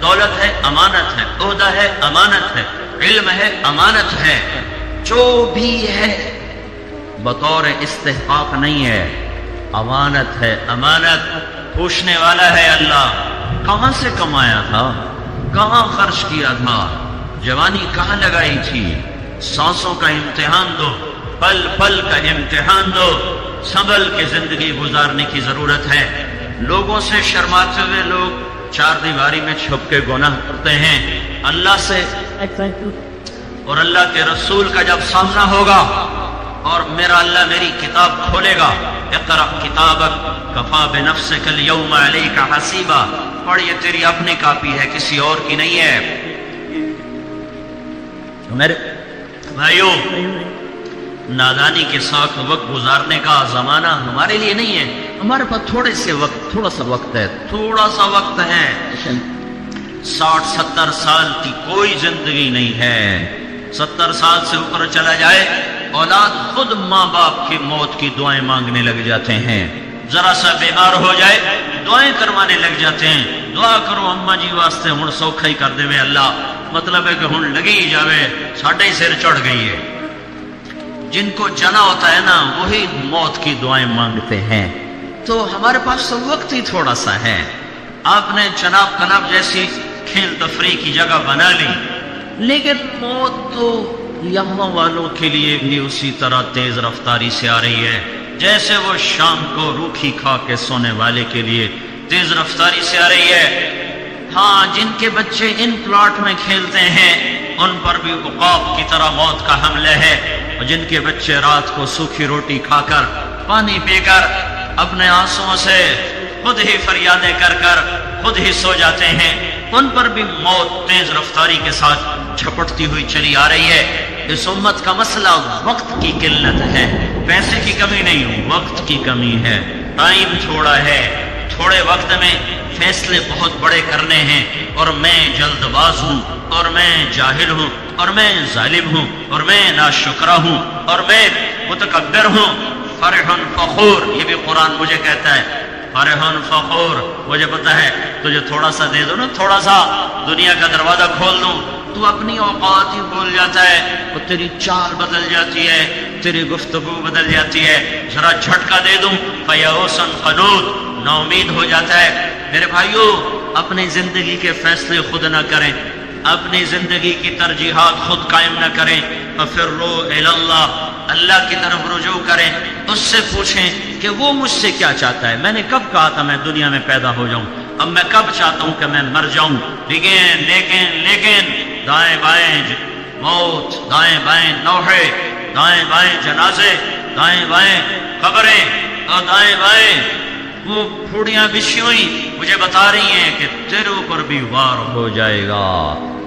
دولت ہے امانت ہے، عہدہ ہے امانت ہے، علم ہے امانت ہے، جو بھی ہے بطور استحقاق نہیں ہے، امانت ہے امانت۔ پوچھنے والا ہے اللہ، کہاں سے کمایا تھا، کہاں خرچ کیا تھا، جوانی کہاں لگائی تھی، سانسوں کا امتحان دو، پل پل کا امتحان دو، سنبھل کے زندگی گزارنے کی ضرورت ہے۔ لوگوں سے شرماتے ہوئے لوگ چار دیواری میں چھپ کے گناہ کرتے ہیں، اللہ سے اور اللہ کے رسول کا جب سامنا ہوگا اور میرا اللہ میری کتاب کھولے گا، اقرأ کتابک کفا بنفسک اليوم علیک حسیبا، پڑھ یہ تیری اپنی کاپی ہے، کسی اور کی نہیں ہے۔ میرے بھائیوں، نادانی کے ساتھ وقت گزارنے کا زمانہ ہمارے لیے نہیں ہے، ہمارے پاس تھوڑا سا وقت ہے، تھوڑا سا وقت ہے۔ 60-70 سال کی کوئی زندگی نہیں ہے۔ 70 سال سے اوپر چلا جائے اولاد خود ماں باپ کی موت کی دعائیں مانگنے لگ جاتے ہیں، ذرا سا بیمار ہو جائے دعائیں کروانے لگ جاتے ہیں، دعا کرو اماں جی واسطے ہن سوکھا ہی کر دے میں اللہ، مطلب ہے کہ ہن لگی ہی جاوے، ساڈے سر چڑھ گئی ہے۔ جن کو جنا ہوتا ہے نا وہی موت کی دعائیں مانگتے ہیں۔ تو ہمارے پاس تو وقت ہی تھوڑا سا ہے۔ آپ نے جناب کناب جیسی کھیل تفریح کی جگہ بنا لی، لیکن موت تو یہاں والوں کے لیے بھی اسی طرح تیز رفتاری سے آ رہی ہے جیسے وہ شام کو روکھی کھا کے سونے والے کے لیے تیز رفتاری سے آ رہی ہے۔ ہاں، جن کے بچے ان پلاٹ میں کھیلتے ہیں ان پر بھی عقاب کی طرح موت کا حملہ ہے، اور جن کے بچے رات کو سوکھی روٹی کھا کر پانی پی کر اپنے آنسوؤں سے خود ہی فریادیں کر کر خود ہی سو جاتے ہیں، ان پر بھی موت تیز رفتاری کے ساتھ جھپٹتی ہوئی چلی آ رہی ہے۔ اس امت کا مسئلہ وقت کی قلت ہے، پیسے کی کمی نہیں، وقت کی کمی ہے، ٹائم تھوڑا ہے، تھوڑے وقت میں فیصلے بہت بڑے کرنے ہیں، اور میں جلد باز ہوں، اور میں جاہل ہوں، اور میں ظالم ہوں، اور میں ناشکرا ہوں، اور میں متکبر ہوں۔ فرح فخور، یہ بھی قرآن مجھے کہتا ہے، فرح فخور، مجھے پتا ہے تجھے تھوڑا سا دے دو نا، تھوڑا سا دنیا کا دروازہ کھول دوں، تو اپنی اوقات ہی بھول جاتا ہے، تو تیری چال بدل جاتی ہے، تیری گفتگو بدل جاتی ہے، ذرا جھٹکا دے دوں فیئوس قنوط، نا امید ہو جاتا ہے۔ میرے بھائیوں، اپنی زندگی کے فیصلے خود نہ کریں، اپنی زندگی کی ترجیحات خود قائم نہ کریں، ففروا الی اللہ، اللہ کی طرف رجوع کریں، اس سے پوچھیں کہ وہ مجھ سے کیا چاہتا ہے۔ میں نے کب کہا تھا میں دنیا میں پیدا ہو جاؤں، اب میں کب چاہتا ہوں کہ میں مر جاؤں، لیکن دائیں بائیں موت، دائیں بائیں نوحے، دائیں بائیں جنازے، دائیں بائیں قبریں، اور دائیں بائیں وہ پھوڑیاں بچھی ہوئی مجھے بتا رہی ہیں کہ تیرے اوپر بھی وار ہو جائے گا،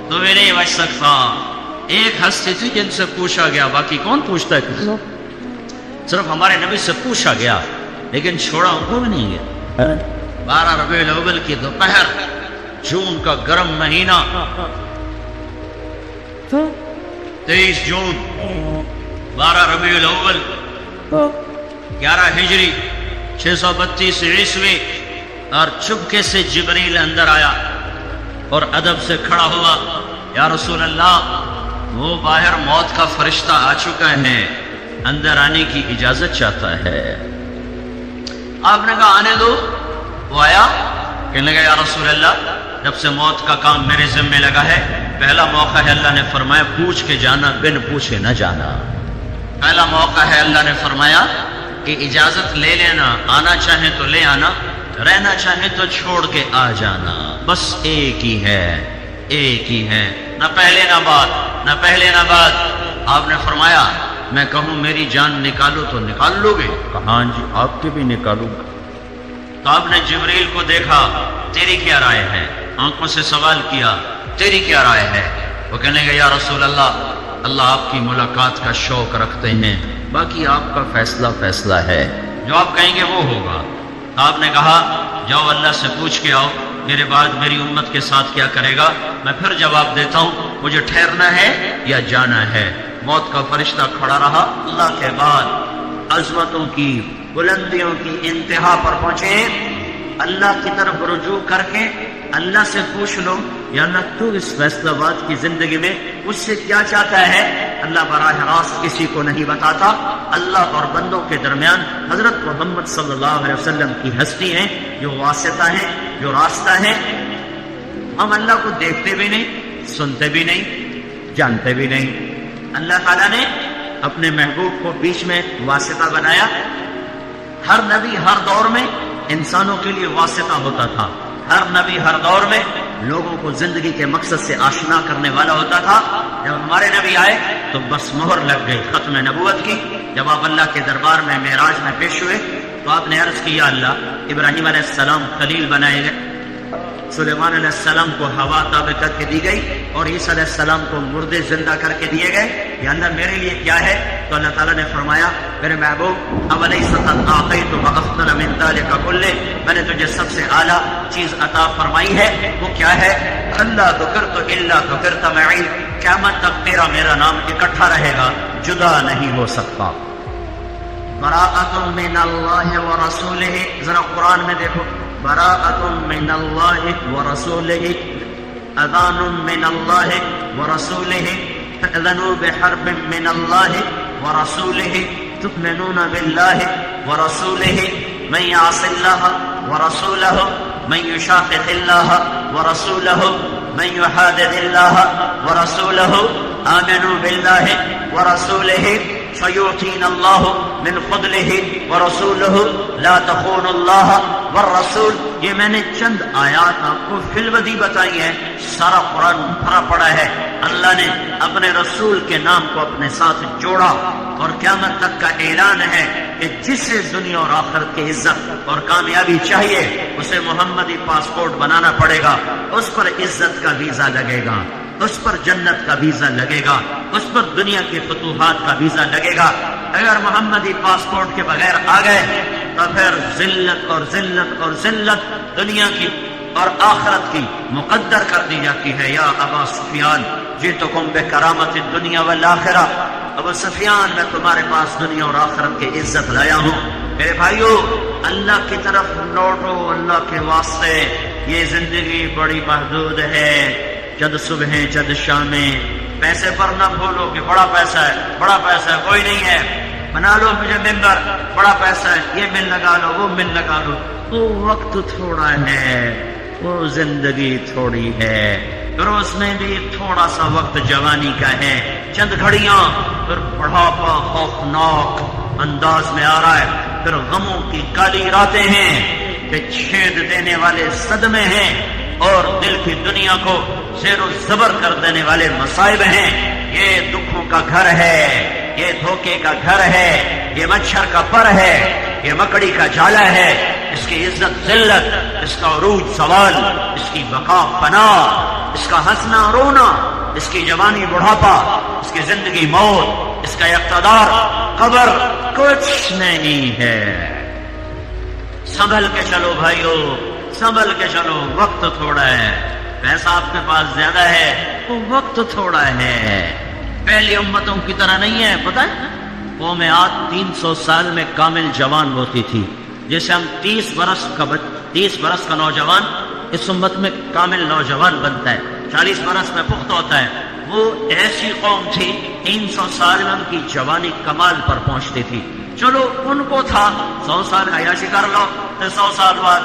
تو میں نہیں بچ سکتا۔ ایک ہستی تھی جن سے پوچھا گیا، باقی کون پوچھتا ہے کسی، صرف ہمارے نبی سے پوچھا گیا لیکن چھوڑا ان کو بھی نہیں گیا۔ 12 ربیع الاول کی دوپہر، جون کا گرم مہینہ، 23 جون 12 ربیع الاول 11 ہجری 632 عیسوی، اور چپکے سے جبریل اندر آیا اور ادب سے کھڑا ہوا، یا رسول اللہ، وہ باہر موت کا فرشتہ آ چکا ہے، اندر آنے کی اجازت چاہتا ہے۔ آپ نے کہا آنے دو، وہ آیا، کہنے لگا یا رسول اللہ، جب سے موت کا کام میرے ذمہ لگا ہے پہلا موقع ہے، اللہ نے فرمایا پوچھ کے جانا، بن پوچھے نہ جانا۔ پہلا موقع ہے، اللہ نے فرمایا کہ اجازت لے لینا، آنا چاہیں تو لے آنا، رہنا چاہیں تو چھوڑ کے آ جانا، بس ایک ہی ہے، ایک ہی ہے، نہ پہلے نہ بعد، نہ پہلے نہ بعد۔ آپ نے فرمایا میں کہوں میری جان نکالو تو نکال لو گے؟ کہا ہاں جی، آپ کی بھی نکالوں گا۔ تو آپ نے جبریل کو دیکھا، تیری کیا رائے ہے؟ آنکھوں سے سوال کیا، تیری کیا رائے ہے؟ وہ کہنے گا یا رسول اللہ، اللہ آپ کی ملاقات کا شوق رکھتے ہیں، باقی آپ کا فیصلہ ہے، جو آپ کہیں گے وہ ہوگا۔ تو آپ نے کہا جاؤ اللہ سے پوچھ کے آؤ میرے بعد میری امت کے ساتھ کیا کرے گا، میں پھر جواب دیتا ہوں، مجھے ٹھہرنا ہے یا جانا ہے۔ موت کا فرشتہ کھڑا رہا، اللہ کے بعد عظمتوں کی، بلندیوں کی انتہا پر پہنچے، اللہ کی طرف رجوع کر کے اللہ سے پوچھ لو یا اللہ تو اس فیصلہ باد کی زندگی میں اس سے کیا چاہتا ہے؟ اللہ براہ راست کسی کو نہیں بتاتا. اللہ اور بندوں کے درمیان حضرت محمد صلی اللہ علیہ وسلم کی ہستی ہیں جو واسطہ ہیں، جو راستہ ہیں. ہم اللہ کو دیکھتے بھی نہیں، سنتے بھی نہیں، جانتے بھی نہیں. اللہ تعالیٰ نے اپنے محبوب کو بیچ میں واسطہ بنایا. ہر نبی ہر دور میں انسانوں کے لیے واسطہ ہوتا تھا. ہر نبی ہر دور میں لوگوں کو زندگی کے مقصد سے آشنا کرنے والا ہوتا تھا. جب ہمارے نبی آئے تو بس مہر لگ گئی ختم نبوت کی. جب آپ اللہ کے دربار میں معراج میں پیش ہوئے تو آپ نے عرض کیا اللہ ابراہیم علیہ السلام خلیل بنائے گئے، سلیمان علیہ السلام کو ہوا تابع کر کے دی گئی، اور عیسیٰ علیہ السلام کو مردے زندہ کر کے دیے گئے. یا اللہ میرے لیے کیا ہے؟ تو اللہ تعالیٰ نے فرمایا میرے محبوب اولیس قد اعطیتک افضل من ذلک کلہ، میں نے تجھے سب سے اعلیٰ چیز عطا فرمائی ہے. وہ کیا ہے؟ اللہ ذکرت الا ذکرت معی، قیامت تک تیرا میرا نام اکٹھا رہے گا، جدا نہیں ہو سکتا. براءۃ من اللہ ورسولہ، ذرا قرآن میں دیکھو، براءۃ من اللہ ورسولہ، اذان من اللہ ورسولہ، فاذنوا بحرب من اللہ ورسولہ، تؤمنون باللہ ورسولہ، من یعص اللہ ورسولہ، من یشاقق اللہ ورسولہ، من یحادد اللہ ورسولہ، آمنوا باللہ ورسولہ فیؤتینا اللہ من فضلہ ورسولہ لا تخونوا اللہ والرسول. یہ میں نے چند آیات آپ کو فی الودی بتائی ہے، سارا قرآن بھرا پڑا ہے. اللہ نے اپنے رسول کے نام کو اپنے ساتھ جوڑا، اور قیامت تک کا اعلان ہے کہ جسے دنیا اور آخرت کی عزت اور کامیابی چاہیے اسے محمدی پاسپورٹ بنانا پڑے گا. اس پر عزت کا ویزا لگے گا، اس پر جنت کا ویزا لگے گا، اس پر دنیا کی فتوحات کا ویزا لگے گا. اگر محمدی پاسپورٹ کے بغیر آ گئے تو پھر ذلت اور ذلت اور ذلت دنیا کی اور آخرت کی مقدر کر دی جاتی ہے. یا ابا سفیان جئتکم بکرامت الدنیا والآخرہ، ابو سفیان میں تمہارے پاس دنیا اور آخرت کی عزت لایا ہوں. میرے بھائیو اللہ کی طرف لوٹو، اللہ کے واسطے. یہ زندگی بڑی محدود ہے، جد صبح جد شامیں. پیسے پر نہ بھولو کہ بڑا پیسہ ہے، بڑا پیسہ ہے، کوئی نہیں ہے. بنا لو مجھے ممبر، بڑا پیسہ ہے، یہ مل لگا لو، وہ مل لگا لو. وہ وقت تھوڑا ہے، وہ زندگی تھوڑی ہے، پھر اس میں بھی تھوڑا سا وقت جوانی کا ہے، چند گھڑیاں، پھر بڑھاپا خوفناک انداز میں آ رہا ہے. پھر غموں کی کالی راتیں ہیں کہ چھید دینے والے صدمے ہیں، اور دل کی دنیا کو زیر و زبر کر دینے والے مصائب ہیں. یہ دکھوں کا گھر ہے، یہ دھوکے کا گھر ہے، یہ مچھر کا پر ہے، یہ مکڑی کا جالا ہے. اس کی عزت ذلت، اس کا عروج زوال، اس کی بقا فنا، اس کا ہنسنا رونا، اس کی جوانی بڑھاپا، اس کی زندگی موت، اس کا اقتدار قبر، کچھ نہیں ہے. سنبھل کے چلو بھائیو، سنبھل کے چلو. وقت تھوڑا ہے، پیسہ آپ کے پاس زیادہ ہے، وہ وقت تھوڑا ہے. پہلی امتوں کی طرح نہیں ہے. پتہ ہے قوم عاد 300 سال میں کامل جوان ہوتی تھی. جیسے ہم 30 برس کا نوجوان اس امت میں کامل نوجوان بنتا ہے، 40 برس میں پختہ ہوتا ہے. وہ ایسی قوم تھی 300 سال میں ان کی جوانی کمال پر پہنچتی تھی. چلو ان کو تھا 100 سال عیاشی کر لو، پھر 100 سال بعد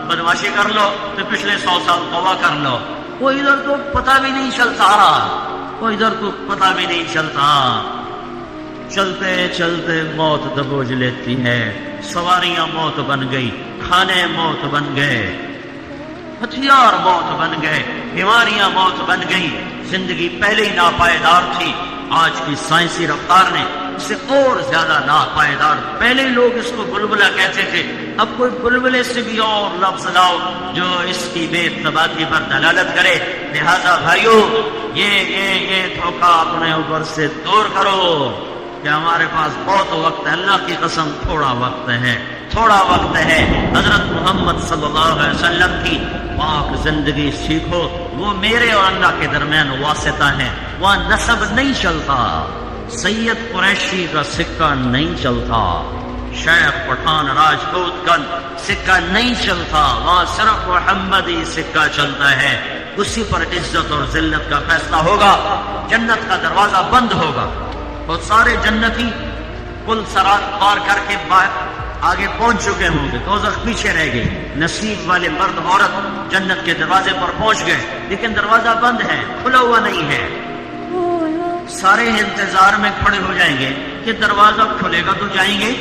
بدماشی کر لو، پھر پچھلے 100 سال توبہ کر لو. وہ ادھر تو پتہ بھی نہیں چلتا رہا، وہ ادھر تو پتہ بھی نہیں چلتا. چلتے چلتے موت دبوچ لیتی ہے. سواریاں موت بن گئی، کھانے موت بن گئے، ہتھیار موت بن گئے، بیماریاں موت بن گئی. زندگی پہلے ہی ناپائیدار تھی، آج کی سائنسی رفتار نے اسے اور زیادہ ناپائیدار. پہلے لوگ اس کو بلبلہ کہتے تھے، اب کوئی بلبلے سے بھی اور لفظ لاؤ جو اس کی بے ثباتی پر دلالت کرے. لہذا بھائیو یہ دھوکہ اپنے اوپر سے دور کرو کہ ہمارے پاس بہت وقت ہے. اللہ کی قسم تھوڑا وقت ہے، تھوڑا وقت ہے. حضرت محمد صلی اللہ علیہ وسلم کی پاک زندگی سیکھو. وہ میرے اور اللہ کے درمیان واسطہ ہیں. وہاں نسب نہیں چلتا، سید قریشی کا سکہ نہیں چلتا، شیخ پٹھان راجپوت کا سکہ نہیں چلتا. وہاں صرف محمدی سکہ چلتا ہے. اسی پر عزت اور ذلت کا فیصلہ ہوگا. جنت کا دروازہ بند ہوگا. وہ سارے جنتی پل صراط پار کر کے آگے پہنچ چکے ہوں گے. دوزخ پیچھے رہ گئی. نصیب والے مرد عورت جنت کے دروازے پر پہنچ گئے، لیکن دروازہ بند ہے، کھلا ہوا نہیں ہے. سارے انتظار میں کھڑے ہو جائیں گے کہ دروازہ کھلے گا تو جائیں گے.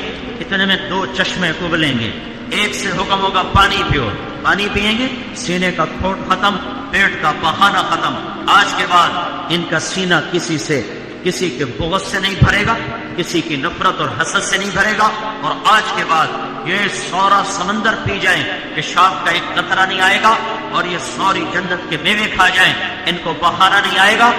اتنے میں 2 چشمے ابلیں گے. ایک سے حکم ہوگا پانی پیو. پانی پیئیں گے، سینے کا کھوٹ ختم، پیٹ کا پخانہ ختم. آج کے بعد ان کا سینہ کسی کے بغض سے نہیں بھرے گا، کسی کی نفرت اور حسد سے نہیں بھرے گا. اور آج کے بعد یہ سورا سمندر پی جائیں، پیشاب کا ایک قطرہ نہیں آئے گا. اور یہ سوری جنت کے میوے کھا جائیں، ان کو بہانہ نہیں آئے گا.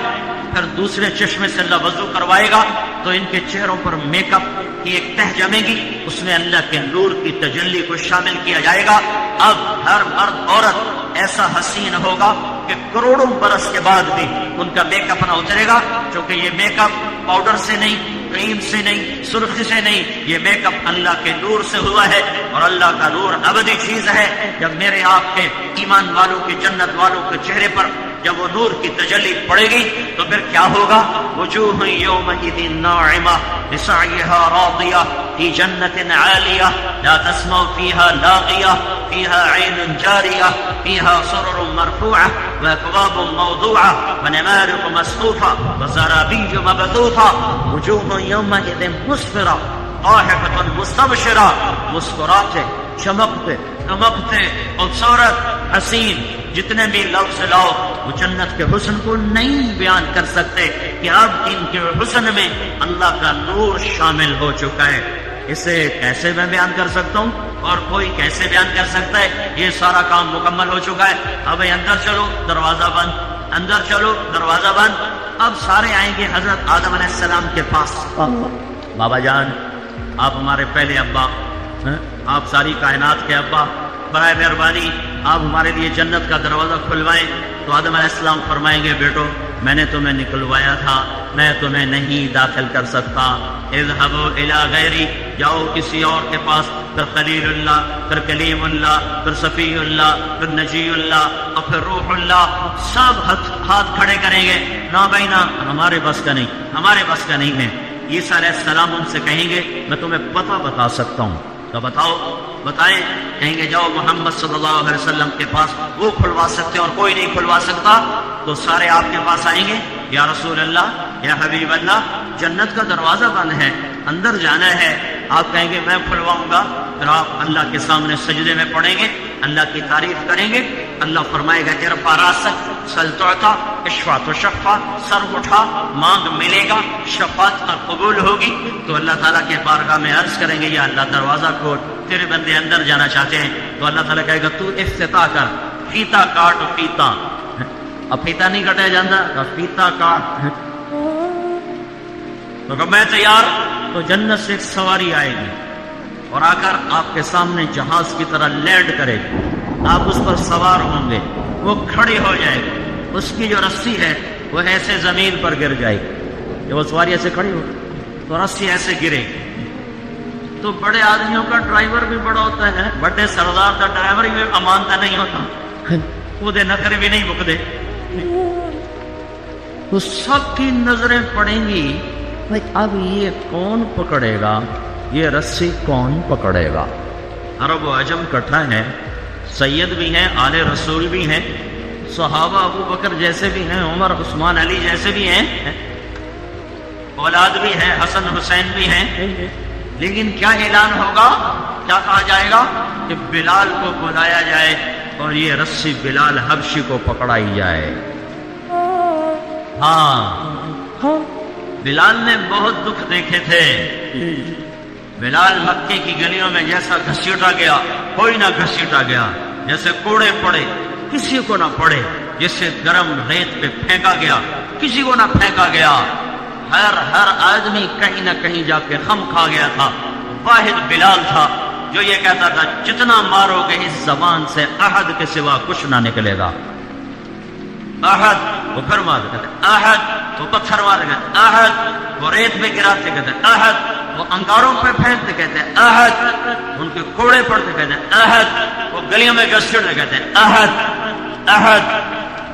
پھر دوسرے چشمے سے اللہ وضو کروائے گا تو ان کے چہروں پر میک اپ کی ایک تہ جمے گی، اس میں اللہ کے نور کی تجلی کو شامل کیا جائے گا. اب ہر مرد عورت ایسا حسین ہوگا کہ کروڑوں برس کے بعد بھی ان کا میک اپ نہ اترے گا، کیونکہ یہ میک اپ پاؤڈر سے نہیں، کریم سے نہیں، سرخی سے نہیں، یہ میک اپ اللہ کے نور سے ہوا ہے. اور اللہ کا نور ابدی چیز ہے. جب میرے آپ کے ایمان والوں کے، جنت والوں کے چہرے پر جب وہ نور کی تجلی پڑے گی تو پھر کیا ہوگا؟ وجوہ یومئذ ناعمہ لسعیہا راضیہ فی جنت عالیہ لا تسمع فیہا لاغیہ فیہا عین جاریہ فیہا سرر مرفوعہ واکواب موضوعہ ونمارق مصفوفہ وزرابی مبثوثہ. وجوہ یومئذ مسفرہ ضاحکۃ مستبشرہ، مسکراتے، چمکتے دمکتے، خوبصورت، حسین. جتنے بھی لفظ لاؤ وہ جنت کے حسن کو نہیں بیان کر سکتے کہ اب ان کے حسن میں اللہ کا نور شامل ہو چکا ہے. اسے کیسے میں بیان کر سکتا ہوں اور کوئی کیسے بیان کر سکتا ہے؟ یہ سارا کام مکمل ہو چکا ہے. اب اندر چلو، دروازہ بند. اندر چلو، دروازہ بند. اب سارے آئیں گے حضرت آدم علیہ السلام کے پاس. بابا جان، آپ ہمارے پہلے ابا، آپ ساری کائنات کے ابا، برائے مہربانی آپ ہمارے لیے جنت کا دروازہ کھلوائیں. تو آدم علیہ السلام فرمائیں گے بیٹو میں نے تمہیں نکلوایا تھا، میں تمہیں نہیں داخل کر سکتا. اذهبوا الى غیری، جاؤ کسی اور کے پاس. پھر خلیل اللہ، پھر کلیم اللہ، پھر صفی اللہ، پھر نجی اللہ، اور پھر روح اللہ. سب ہاتھ کھڑے کریں گے، نہ بھائی نہ، ہمارے بس کا نہیں، ہمارے بس کا نہیں ہے. عیسیٰ علیہ السلام ان سے کہیں گے میں تمہیں پتہ بتا سکتا ہوں. تو بتاؤ، بتائیں. کہیں گے جاؤ محمد صلی اللہ علیہ وسلم کے پاس، وہ کھلوا سکتے اور کوئی نہیں کھلوا سکتا. تو سارے آپ کے پاس آئیں گے، یا رسول اللہ، یا حبیب اللہ، جنت کا دروازہ بند ہے، اندر جانا ہے. آپ کہیں گے میں کھلواؤں گا. پھر آپ اللہ کے سامنے سجدے میں پڑیں گے، اللہ کی تعریف کریں گے. اللہ فرمائے گا ارفع راسک سل تعطی، اشفع تشفع، سر اٹھا مانگ ملے گا، شفاعت قبول ہوگی. تو اللہ تعالیٰ کے بارگاہ میں عرض کریں گے یا اللہ دروازہ کھول، تیرے بندے اندر جانا چاہتے ہیں. تو اللہ تعالیٰ کہے گا تو افتتاح کر، فیتا کاٹ. فیتا اب فیتا نہیں کٹا جاتا، فیتا کاٹ. تو کہ میں تیار. تو جنت سے ایک سواری آئے گی اور آ کر آپ کے سامنے جہاز کی طرح لینڈ کرے گی. آپ اس پر سوار ہوں گے، وہ کھڑی ہو جائے گی. اس کی جو رسی ہے وہ ایسے زمین پر گر جائے گی. جب وہ سواری ایسے کھڑی ہو تو رسی ایسے گرے گی. تو بڑے آدمیوں کا ڈرائیور بھی بڑا ہوتا ہے، بڑے سردار کا ڈرائیور بھی امانتا نہیں ہوتا، خود نخرے بھی نہیں مکدے. تو سب کی نظریں پڑیں گی اب یہ کون پکڑے گا، یہ رسی کون پکڑے گا. عرب و عجم کٹھا ہے، سید بھی ہیں، آل رسول بھی ہیں، صحابہ ابو بکر جیسے بھی ہیں، عمر عثمان علی جیسے بھی ہیں، اولاد بھی ہیں، حسن حسین بھی ہیں. لیکن کیا اعلان ہوگا، کیا کہا جائے گا کہ بلال کو بلایا جائے اور یہ رسی بلال حبشی کو پکڑائی جائے. ہاں بلال نے بہت دکھ دیکھے تھے. بلال مکے کی گلیوں میں جیسا گھسیٹا گیا کوئی نہ گھسیٹا گیا، جیسے کوڑے پڑے کسی کو نہ پڑے، جیسے گرم ریت پہ پھینکا گیا کسی کو نہ پھینکا گیا. ہر آدمی کہیں نہ کہیں جا کے خم کھا گیا تھا. واحد بلال تھا جو یہ کہتا تھا جتنا مارو گے اس زبان سے احد کے سوا کچھ نہ نکلے گا. احد، وہ پھر مارتے کہتے احد، وہ پتھر مارتے کہتے احد، وہ ریت میں گراتے کہتے احد، وہ انگاروں پہ پھینکتے کہتے احد، ان کے کوڑے پڑتے کہتے احد، وہ گلیوں میں گھسیٹتے کہتے احد احد.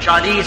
40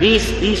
20-20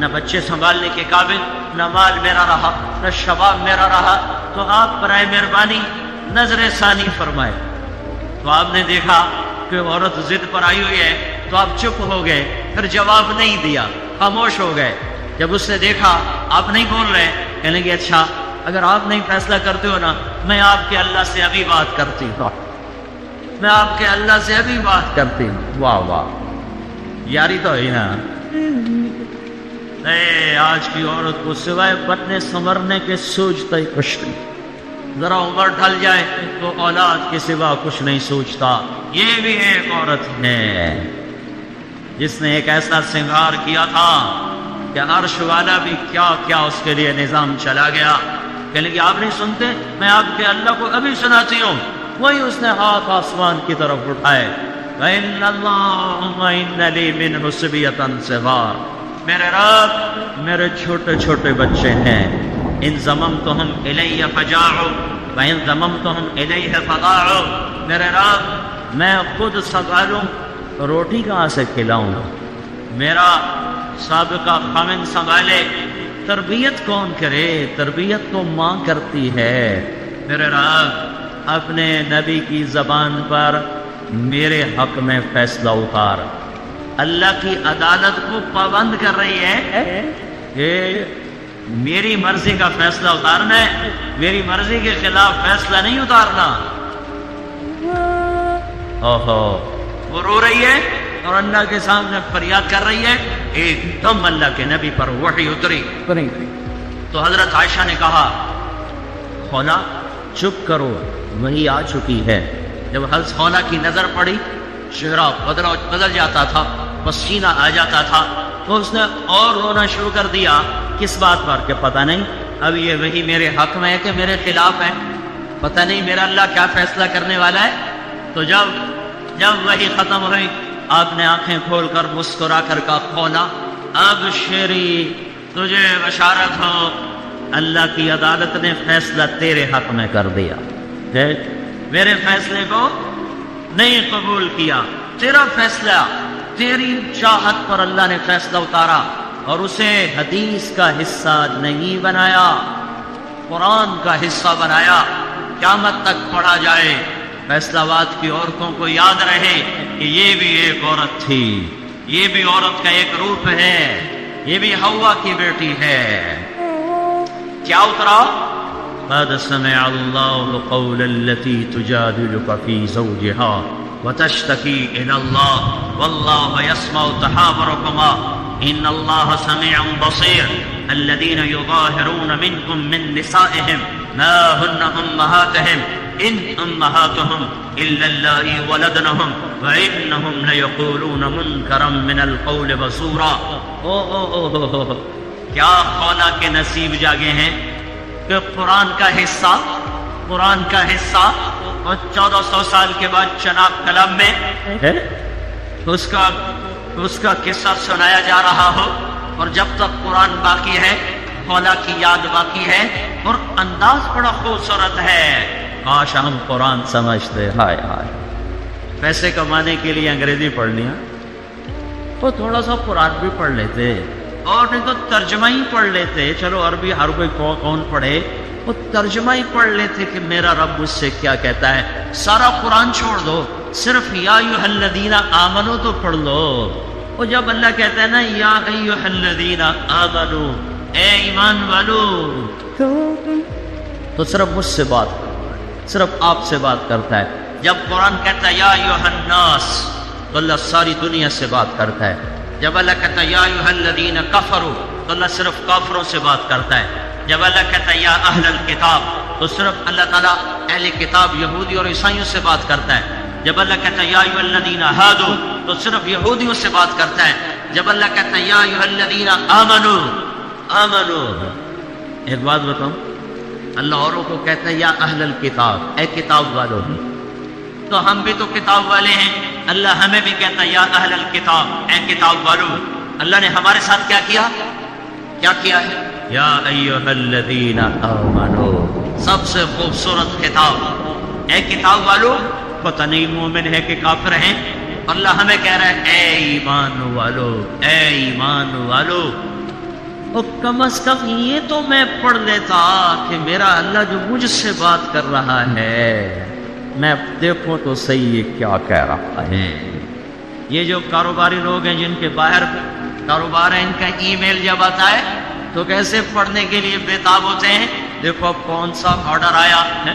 نہ بچے سنبھالنے کے قابل، نہ مال میرا رہا، نہ شباب میرا رہا، تو آپ برائے مہربانی نظر ثانی فرمائے۔ تو آپ نے دیکھا کہ عورت ضد پر آئی ہوئی ہے، تو آپ چپ ہو گئے، پھر جواب نہیں دیا، خاموش ہو گئے۔ جب اس نے دیکھا آپ نہیں بول رہے، کہنے کہ اچھا اگر آپ نہیں فیصلہ کرتے ہو نا، میں آپ کے اللہ سے ابھی بات کرتی ہوں، میں آپ کے اللہ سے ابھی بات کرتی ہوں۔ واہ واہ، یاری تو ہے نا۔ اے آج کی عورت کو سوائے بننے سنورنے کے سوچتا ہی کچھ نہیں، ذرا عمر ڈھل جائے تو اولاد کے سوا کچھ نہیں سوچتا۔ یہ بھی ایک عورت ہے جس نے ایک ایسا سنگار کیا تھا کہ عرش والا بھی کیا کیا اس کے لیے نظام چلا گیا۔ کہنے کہ آپ نہیں سنتے، میں آپ کے اللہ کو ابھی سناتی ہوں۔ وہی اس نے ہاتھ آسمان کی طرف اٹھائے، وَإِنَّ اللَّهُمَّ إِنَّ لِي مِنْهُ صِبْيَةً صِغَارَ، میرے رب میرے چھوٹے چھوٹے بچے ہیں، ان ضممتهم إِلَيَّ فَجَاعُوا وَإِن ضَمَمْتُهُمْ إِلَيْهِ فَضَاعُوا، میرے رب میں خود سنبھالوں، روٹی کہاں سے کھلاؤں، میرا سابقہ خامن سنبھالے، تربیت کون کرے، تربیت تو ماں کرتی ہے۔ میرے رب اپنے نبی کی زبان پر میرے حق میں فیصلہ اتار۔ اللہ کی عدالت کو پابند کر رہی ہے کہ میری مرضی کا فیصلہ اتارنا ہے، میری مرضی کے خلاف فیصلہ نہیں اتارنا۔ اوہو، وہ رو رہی ہے اور اللہ کے سامنے فریاد کر رہی ہے۔ ایک دم اللہ کے نبی پر وحی اتری تو حضرت عائشہ نے کہا خولا چپ کرو، وہی آ چکی ہے۔ جب حضرت خولا کی نظر پڑی، چہرہ بدل جاتا تھا، پسینہ آ جاتا تھا، تو اس نے اور رونا شروع کر دیا۔ کس بات پر کہ پتہ نہیں اب یہ وہی میرے حق میں ہے کہ میرے خلاف ہے، پتہ نہیں میرا اللہ کیا فیصلہ کرنے والا ہے۔ تو جب وہی ختم ہوئی، آپ نے آنکھیں کھول کر مسکرا کر کہا خولا اب شیری تجھے بشارت ہو، اللہ کی عدالت نے فیصلہ تیرے حق میں کر دیا، میرے فیصلے کو نہیں قبول کیا، تیرا فیصلہ، تیری چاہت پر اللہ نے فیصلہ اتارا اور اسے حدیث کا حصہ نہیں بنایا، قرآن کا حصہ بنایا، قیامت تک پڑھا جائے، فیصلہ باد کی عورتوں کو یاد رہے کہ یہ بھی ایک عورت تھی، یہ بھی عورت کا ایک روپ ہے، یہ بھی حوا کی بیٹی ہے۔ کیا اترا؟ قد سمع الله قول التي تجادلك في زوجها وتشتكي إلى الله والله يسمع تحاوركما إن الله سميع بصير الذين يظاهرون منكم من نسائهم ما هن أمهاتهم إن أمهاتهم إلا اللائي ولدنهم وإنهم ليقولون منكرا من القول وزورا۔ کیا خولا کے نصیب جاگے ہیں کہ قرآن کا حصہ اور 1400 سال کے بعد چناب کلام میں اس کا قصہ سنایا جا رہا ہو، اور جب تک قرآن باقی ہے خولا کی یاد باقی ہے، اور انداز بڑا خوبصورت ہے۔ کاش ہم قرآن سمجھتے، ہائے ہائے، پیسے کمانے کے لیے انگریزی پڑھ لیا، وہ تھوڑا سا قرآن بھی پڑھ لیتے، اور نہیں تو ترجمہ ہی پڑھ لیتے۔ چلو عربی ہر کوئی کون پڑھے، وہ ترجمہ ہی پڑھ لیتے کہ میرا رب مجھ سے کیا کہتا ہے۔ سارا قرآن چھوڑ دو، صرف یا ایھا الذین آمنو تو پڑھ لو۔ وہ جب اللہ کہتا ہے نا یا ایھا الذین آمنو، اے ایمان والو، تو صرف مجھ سے بات کرتا ہے، صرف آپ سے بات کرتا ہے۔ جب قرآن کہتا ہے یا ایھا الناس، تو اللہ ساری دنیا سے بات کرتا ہے۔ جب اللہ کہتا ہے یا ایھا الذین کفروا، تو اللہ صرف کافروں سے بات کرتا ہے۔ جب اللہ کہتا ہے یا اہل الکتاب، تو صرف اللہ تعالیٰ اہل کتاب یہودی اور عیسائیوں سے بات کرتا ہے۔ جب اللہ کہتا ہے یا ایھا الذین ہادوا، تو صرف یہودیوں سے بات کرتا ہے۔ جب اللہ کہتا ہے یا ایھا الذین آمنوا، ایک بات بتاؤں، اللہ اوروں کو کہتا ہے یا اہل الکتاب، اے کتاب والوں، تو ہم بھی تو کتاب والے ہیں، اللہ ہمیں بھی کہتا ہے یا اہل الکتاب، اے کتاب والوں۔ اللہ نے ہمارے ساتھ کیا کیا ہے؟ یا ایھا الذین آمنوا، سب سے خوبصورت خطاب، اے کتاب والوں۔ پتہ نہیں مومن ہے کہ کافر ہیں، اور اللہ ہمیں کہہ رہا ہے اے ایمان والو، اے ایمان والو، اور کم از کم یہ تو میں پڑھ لیتا کہ میرا اللہ جو مجھ سے بات کر رہا ہے میں دیکھوں تو صحیح یہ کیا کہہ رہا ہے۔ یہ جو کاروباری لوگ ہیں جن کے باہر کاروبار ہے، ان کا ای میل جب آتا ہے تو کیسے پڑھنے کے لیے بےتاب ہوتے ہیں، دیکھو اب کون سا آرڈر آیا ہے،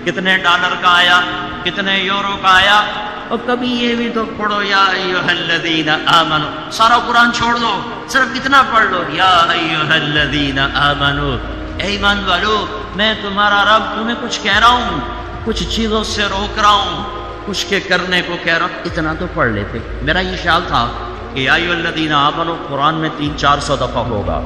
کتنے ڈالر کا آیا، کتنے یورو کا آیا، اور کبھی یہ بھی تو پڑھو یا ایھا الذین آمنو، سارا قرآن چھوڑ دو، صرف اتنا پڑھ لو یا ایھا الذین آمنو، اے ایمان والو میں تمہارا رب تمہیں کچھ کہہ رہا ہوں، کچھ چیزوں سے روک رہا ہوں، کچھ کے کرنے کو کہہ رہا ہوں، اتنا تو پڑھ لیتے۔ میرا یہ خیال تھا کہ یا ایھا الذین آمنو قرآن میں 300-400 دفعہ ہوگا،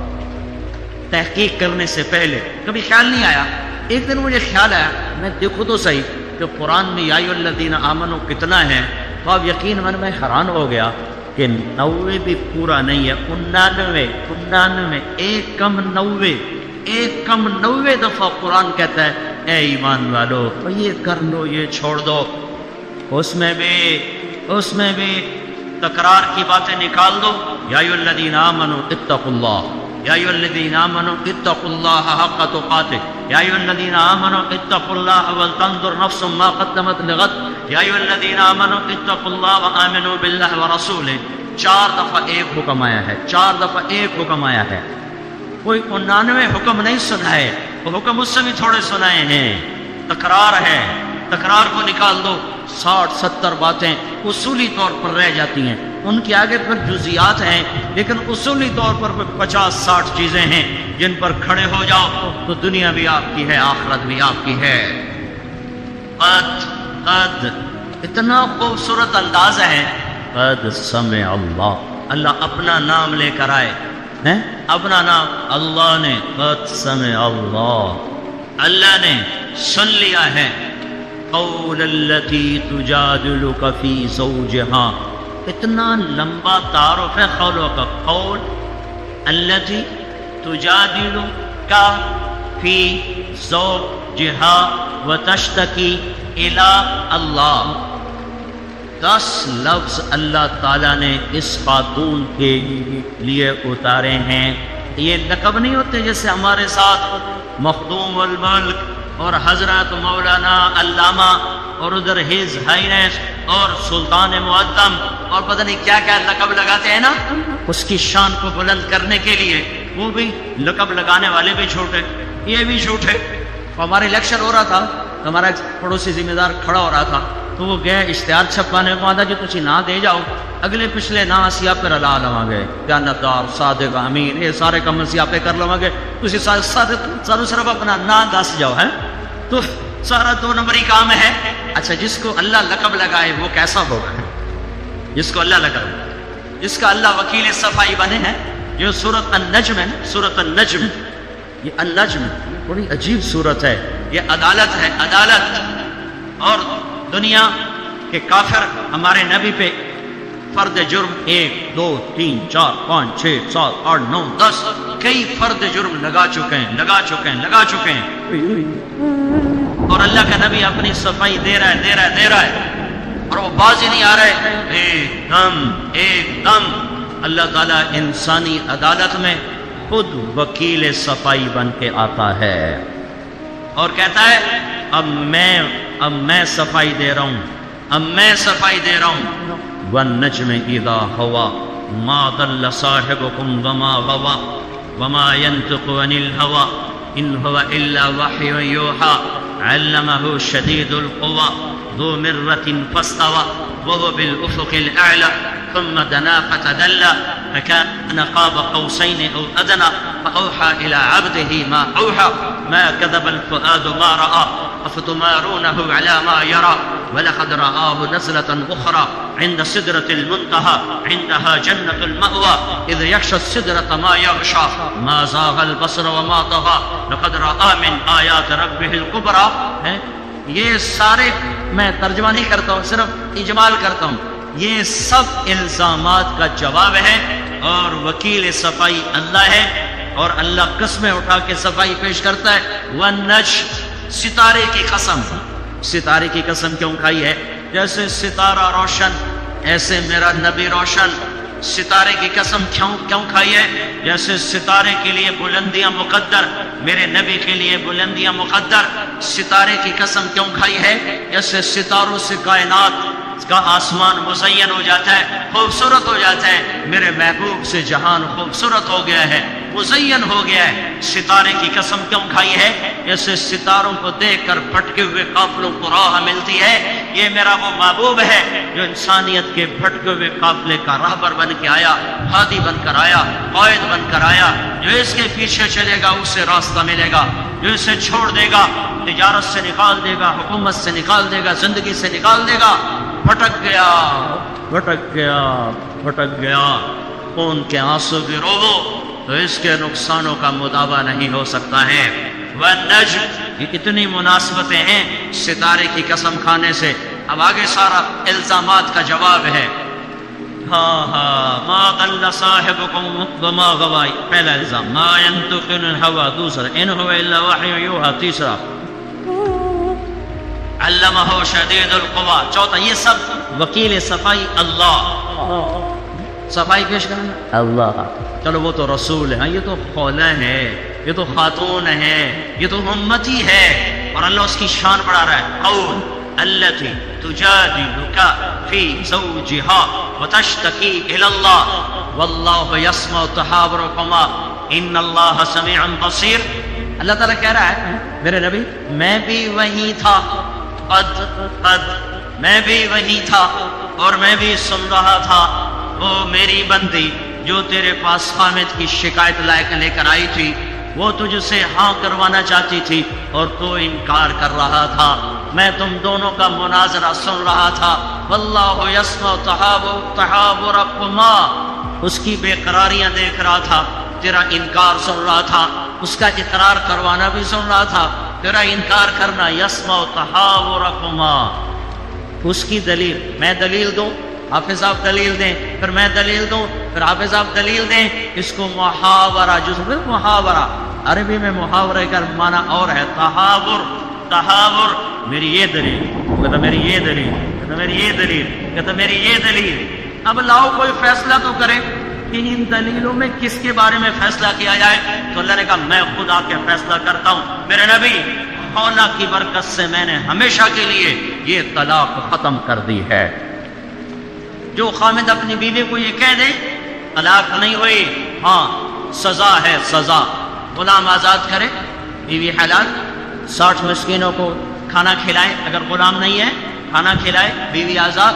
تحقیق کرنے سے پہلے کبھی خیال نہیں آیا۔ ایک دن مجھے خیال آیا، میں دیکھوں تو صحیح کہ قرآن میں یا ایھا الذین آمنو کتنا ہے، تو اب یقین میں حیران ہو گیا کہ 90 بھی پورا نہیں ہے، 99 ایک کم 90 دفعہ قرآن کہتا ہے اے ایمان والو یہ کر لو، یہ چھوڑ دو۔ اس میں بھی تکرار کی باتیں نکال دو، یا ایھا الذین آمنوا اتقوا اللہ، یا ایھا الذین آمنوا اتقوا اللہ حق تقاته، یا ایھا الذین آمنوا اتقوا اللہ ولتنظر نفس ما قدمت لغد، یا ایھا الذین آمنوا اتقوا اللہ وآمنوا باللہ ورسولہ۔ 4 دفعہ ایک حکم آیا ہے، 4 دفعہ ایک حکم آیا ہے، کوئی 99 حکم نہیں سنائے، وہ حکم اس سے بھی تھوڑے سنائے ہیں، تکرار ہے، تکرار کو نکال دو، 60-70 باتیں اصولی طور پر رہ جاتی ہیں، ان کے آگے پھر جزیات ہیں، لیکن اصولی طور پر 50-60 چیزیں ہیں جن پر کھڑے ہو جاؤ تو دنیا بھی آپ کی ہے، آخرت بھی آپ کی ہے۔ قد اتنا خوبصورت انداز ہے، قد سمع اللہ، اللہ اپنا نام لے کر آئے ہیں، اپنا نام اللہ نے، قد سمع اللہ نے سن لیا ہے، قول التی تجادلک فی زوجہا، اتنا لمبا تعارف ہے قولوں کا، قول التی تجادلک فی زوجہا وتشتکی الی اللہ، 10 لفظ اللہ تعالیٰ نے اس خاتون کے لیے اتارے ہیں۔ یہ لقب نہیں ہوتے جیسے ہمارے ساتھ مخدوم الملک اور حضرت مولانا علامہ اور ادھر ہز ہائنس اور سلطان معظم اور پتہ نہیں کیا کیا لقب لگاتے ہیں نا، اس کی شان کو بلند کرنے کے لیے وہ بھی لقب لگانے والے بھی جھوٹے، یہ بھی جھوٹے۔ ہمارے لیکچر ہو رہا تھا، ہمارا پڑوسی ذمہ دار کھڑا ہو رہا تھا، تو وہ گئے اشتہار چھپوانے کو، آدھا جو تسی نہ دے جاؤ، اگلے پچھلے نہ اسی آپ پہ رلا لواں گے، جانتدار صادق امین یہ سارے کم اسی آپ پہ کر لواں گے، تسی سارے صرف اپنا نہ دس جاؤ ہے، تو سارا 2 نمبری کام ہے۔ اچھا جس کو اللہ لقب لگائے وہ کیسا ہوگا، جس کو اللہ لقب، جس کا اللہ وکیل صفائی بنے ہیں، جو سورۃ النجم ہے، سورۃ النجم، یہ النجم بڑی عجیب سورت ہے، یہ عدالت ہے، عدالت، اور دنیا کے کافر ہمارے نبی پہ فرد جرم 1 2 3 4 5 6 7 8 9 10 کئی فرد جرم لگا چکے ہیں، اور اللہ کا نبی اپنی صفائی دے رہا ہے اور وہ باز ہی نہیں آ رہے، ایک دم اللہ تعالیٰ انسانی عدالت میں خود وکیل صفائی بن کے آتا ہے اور کہتا ہے اب میں صفائی دے رہا ہوں، والنجم اذا ہوا ما ضل صاحبكم وما غوى وما ينطق عن الهوى ان هو الا وحي يوحى علمه شديد القوى ذو مرة فاستوى وهو بالافق الاعلى ثم دنا فتدلى فكان قاب قوسين او ادنى فاوحى الى عبده ما اوحى ما كذب الفؤاد ما راى افتمارونه على ما يرى ولقد رآه نزلة أخرى عند سدرة المنتهى عندها جنة المأوى إذ يغشى السدرة ما يغشى ما زاغ البصر وما طغى لقد رأى من آيات ربه الكبرى۔ یہ سارے میں ترجمہ نہیں کرتا ہوں، صرف اجمال کرتا ہوں، یہ سب الزامات کا جواب ہے، اور وکیل صفائی اللہ ہے، اور اللہ قسمیں اٹھا کے صفائی پیش کرتا ہے۔ والنجم، ستارے کی قسم کیوں کھائی ہے؟ جیسے ستارہ روشن ایسے میرا نبی روشن ستارے کی قسم کیوں کھائی ہے؟ جیسے ستارے کے لیے بلندیاں مقدر، میرے نبی کے لیے بلندیاں مقدر، ستارے کی قسم کیوں کھائی ہے؟ جیسے ستاروں سے کائنات کا آسمان مزین ہو جاتا ہے، خوبصورت ہو جاتا ہے، میرے محبوب سے جہان خوبصورت ہو گیا ہے، مزین ہو گیا ہے۔ ستارے کی قسم کیوں کھائی ہے؟ جیسے ستاروں کو دیکھ کر بھٹکے ہوئے قافلوں کو راہ ملتی ہے، یہ میرا وہ محبوب ہے جو انسانیت کے بھٹکے ہوئے قافلے کا راہبر بن کے آیا، ہادی بن کر آیا، قائد بن کر آیا۔ جو اس کے پیچھے چلے گا اسے راستہ ملے گا، جو اسے چھوڑ دے گا تجارت سے نکال دے گا، حکومت سے نکال دے گا، زندگی سے نکال دے گا، بھٹک گیا، بھٹک گیا، بھٹک گیا۔ خون کے آنسو بھی روو تو اس کے نقصانوں کا مداوع نہیں ہو سکتا ہے۔ والنجم، یہ اتنی مناسبتیں ہیں ستارے کی قسم کھانے سے۔ اب آگے سارا الزامات کا جواب ہے۔ ما ضل صاحبكم وما غوى، پہلا الزام ما ينطق عن الهوى، دوسرا ان هو الا وحي يوحى، تیسرا علمہ شدید القوى، چوتھا یہ سب وکیل صفائی اللہ، صفائی پیش کرنا اللہ۔ چلو وہ تو رسول ہے، یہ تو خولہ ہے، یہ تو خاتون ہے، یہ تو امتی ہے، اور اللہ اس کی شان بڑھا رہا ہے۔ قول التي تجادلك في زوجها وتشتكي إلى الله والله يسمع تحاوركما إن الله سميع بصير۔ اللہ تعالیٰ کہہ رہا ہے میرے نبی میں بھی وہی تھا، قد میں بھی وہی تھا اور میں بھی سن رہا تھا وہ میری بندی جو تیرے پاس حامد کی شکایت لے کر آئی تھی، وہ تجھ سے ہاں کروانا چاہتی تھی اور تو انکار کر رہا تھا، میں تم دونوں کا مناظرہ سن رہا تھا۔ واللہ یسمع تحاورکما، اس کی بے قراریاں دیکھ رہا تھا، تیرا انکار سن رہا تھا، اس کا اقرار کروانا بھی سن رہا تھا، تیرا انکار کرنا۔ یسمع تحاورکما، اس کی دلیل، میں دلیل دوں، حافظ صاحب دلیل دیں، پھر میں دلیل دوں، پھر حافظ صاحب دلیل دیں، اس کو محاورہ، جو محاورہ عربی میں محاورے کا معنی اور ہے تحاور، تحاور، میری یہ دلیل، کہتا میری یہ دلیل، کہتا میری یہ دلیل، کہتا میری یہ دلیل۔ اب لاؤ کوئی فیصلہ تو کرے کہ ان دلیلوں میں کس کے بارے میں فیصلہ کیا جائے؟ تو اللہ نے کہا میں خود آ کے فیصلہ کرتا ہوں، میرے نبی خولہ کی برکت سے میں نے ہمیشہ کے لیے یہ طلاق ختم کر دی ہے۔ جو خامد اپنی بیوی کو یہ کہہ دے طلاق نہیں ہوئی، ہاں سزا ہے، سزا، غلام آزاد کرے، بیوی حلال، 60 مسکینوں کو کھانا کھلائے، اگر غلام نہیں ہے کھانا کھلائے، بیوی آزاد۔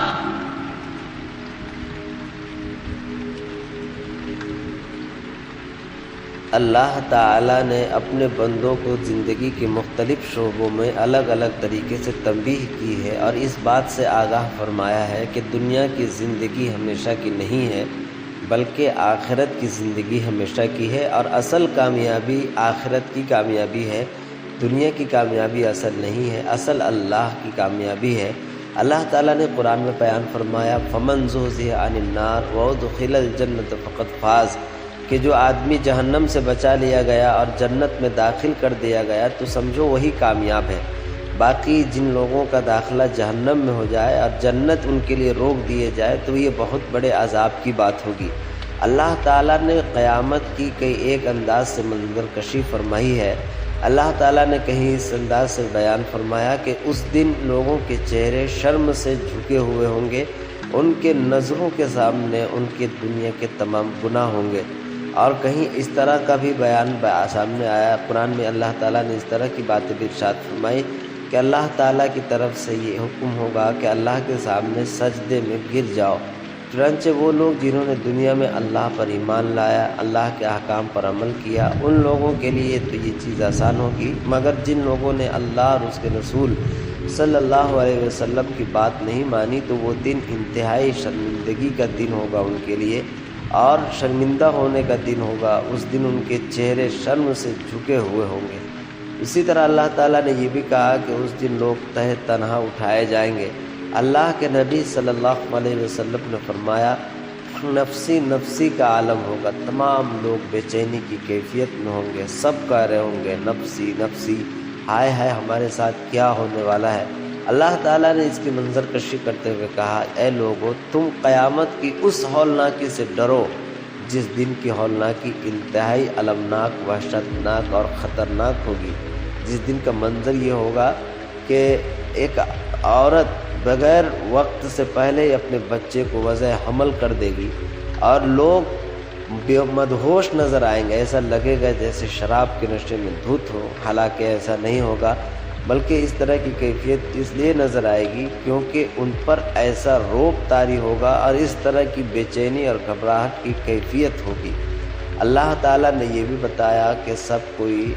اللہ تعالیٰ نے اپنے بندوں کو زندگی کے مختلف شعبوں میں الگ الگ طریقے سے تنبیہ کی ہے اور اس بات سے آگاہ فرمایا ہے کہ دنیا کی زندگی ہمیشہ کی نہیں ہے بلکہ آخرت کی زندگی ہمیشہ کی ہے، اور اصل کامیابی آخرت کی کامیابی ہے، دنیا کی کامیابی اصل نہیں ہے، اصل اللہ کی کامیابی ہے۔ اللہ تعالیٰ نے قرآن میں بیان فرمایا فَمَنْ زُحْزِحَ عَنِ النَّارِ وَأُدْخِلَ الْجَنَّةَ فَقَدْ فَازَ، کہ جو آدمی جہنم سے بچا لیا گیا اور جنت میں داخل کر دیا گیا تو سمجھو وہی کامیاب ہے۔ باقی جن لوگوں کا داخلہ جہنم میں ہو جائے اور جنت ان کے لیے روک دیے جائے تو یہ بہت بڑے عذاب کی بات ہوگی۔ اللہ تعالیٰ نے قیامت کی کئی ایک انداز سے منظر کشی فرمائی ہے۔ اللہ تعالیٰ نے کہیں اس انداز سے بیان فرمایا کہ اس دن لوگوں کے چہرے شرم سے جھکے ہوئے ہوں گے، ان کے نظروں کے سامنے ان کے دنیا کے تمام گناہ ہوں گے۔ اور کہیں اس طرح کا بھی بیان سامنے آیا قرآن میں، اللہ تعالیٰ نے اس طرح کی باتیں بھی ارشاد فرمائی کہ اللہ تعالیٰ کی طرف سے یہ حکم ہوگا کہ اللہ کے سامنے سجدے میں گر جاؤ۔ چنانچہ وہ لوگ جنہوں نے دنیا میں اللہ پر ایمان لایا، اللہ کے احکام پر عمل کیا، ان لوگوں کے لیے تو یہ چیز آسان ہوگی، مگر جن لوگوں نے اللہ اور اس کے رسول صلی اللہ علیہ وسلم کی بات نہیں مانی تو وہ دن انتہائی شرمندگی کا دن ہوگا ان کے لیے، اور شرمندہ ہونے کا دن ہوگا۔ اس دن ان کے چہرے شرم سے جھکے ہوئے ہوں گے۔ اسی طرح اللہ تعالیٰ نے یہ بھی کہا کہ اس دن لوگ تہ تنہا اٹھائے جائیں گے۔ اللہ کے نبی صلی اللہ علیہ وسلم نے فرمایا نفسی نفسی کا عالم ہوگا، تمام لوگ بے چینی کی کیفیت میں ہوں گے، سب کہہ رہے ہوں گے نفسی نفسی، ہائے ہائے ہمارے ساتھ کیا ہونے والا ہے۔ اللہ تعالیٰ نے اس کی منظر کشی کرتے ہوئے کہا، اے لوگو تم قیامت کی اس ہولناکی سے ڈرو جس دن کی ہولناکی انتہائی المناک، وحشتناک اور خطرناک ہوگی، جس دن کا منظر یہ ہوگا کہ ایک عورت بغیر وقت سے پہلے ہی اپنے بچے کو وضع حمل کر دے گی اور لوگ مدہوش نظر آئیں گے، ایسا لگے گا جیسے شراب کے نشے میں دھت ہو، حالانکہ ایسا نہیں ہوگا، بلکہ اس طرح کی کیفیت اس لیے نظر آئے گی کیونکہ ان پر ایسا رعب طاری ہوگا اور اس طرح کی بے چینی اور گھبراہٹ کی کیفیت ہوگی۔ اللہ تعالیٰ نے یہ بھی بتایا کہ سب کوئی